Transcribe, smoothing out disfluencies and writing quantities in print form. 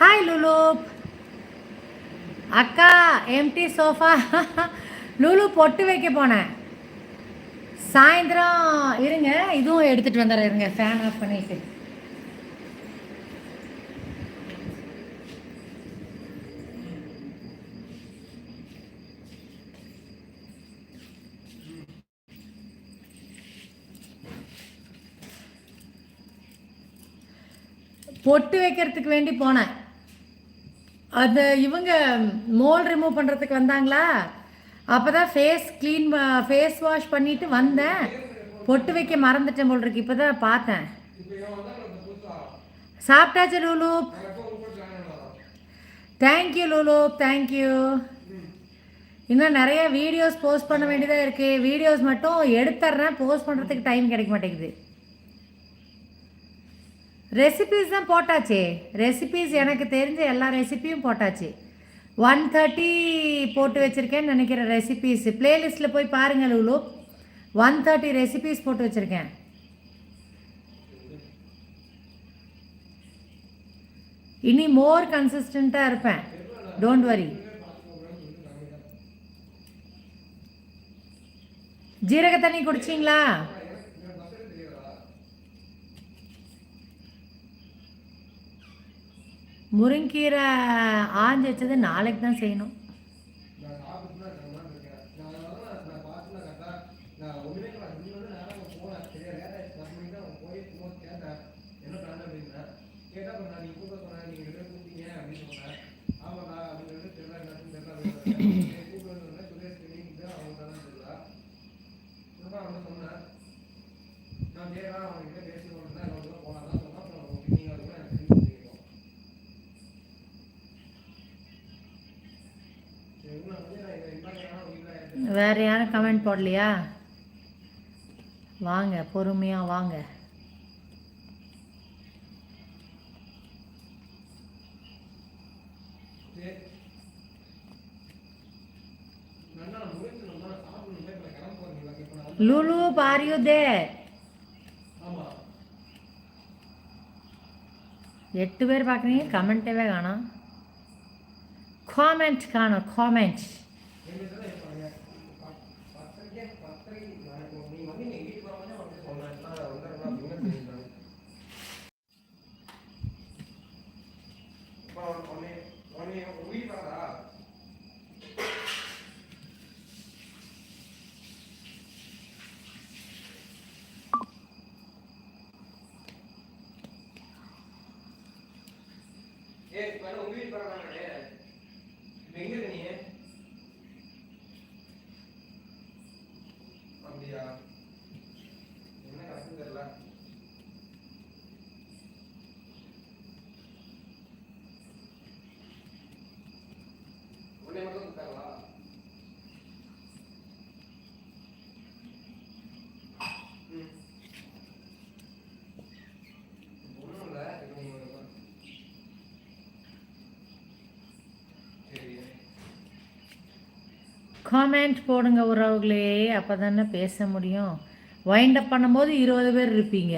Hi Lulu. Akka, empty sofa. Lulu பொட்டு வைக்க போனேன். சாயந்தரம் இருங்க, இதுவும் எடுத்துட்டு வந்துடுறேன். இருங்க, ஃபேன் ஆஃப் பண்ணிட்டு. பொட்டு வைக்கிறதுக்கு வேண்டி போனேன். அது இவங்க மோல் ரிமூவ் பண்ணுறதுக்கு வந்தாங்களா, அப்போ தான் ஃபேஸ் வாஷ் பண்ணிவிட்டு வந்தேன். பொட்டு வைக்க மறந்துட்டேன் போல் இருக்கு. இப்போ தான் பார்த்தேன். சாப்பிட்டாச்சு லூலு. Thank you Lulu, thank you. இன்னும் நிறைய வீடியோஸ் போஸ்ட் பண்ண வேண்டியதாக இருக்குது. வீடியோஸ் மட்டும் எடுத்துட்றேன், போஸ்ட் பண்ணுறதுக்கு டைம் கிடைக்க மாட்டேங்குது. ரெசிபீஸ் தான் போட்டாச்சு. ரெசிபீஸ் எனக்கு தெரிஞ்ச எல்லா ரெசிபியும் போட்டாச்சு. 130 போட்டு வச்சுருக்கேன்னு நினைக்கிறேன். ரெசிபீஸ் பிளேலிஸ்ட்டில் போய் பாருங்கள் லூலு. 130 ரெசிபீஸ் போட்டு வச்சுருக்கேன். இனி மோர் கன்சிஸ்டண்ட்டாக இருப்பேன், டோன்ட் வரி. ஜீரக தண்ணி குடிச்சிங்களா? முருங்கீரை ஆஞ்சு வச்சது நாளைக்கு தான் செய்யணும். வேறு யாரும் கமெண்ட் போடலையா? வாங்க, பொறுமையாக வாங்க. Lulu, are you there? 8 பேர் பார்க்குறீங்க, கமெண்ட்டவே காணோம். காமெண்ட் காணோம், காமெண்ட். காமெண்ட் போடுங்க உறவுகளே, அப்போ தானே பேச முடியும். வைண்ட் அப் பண்ணும்போது 20 பேர் இருப்பீங்க.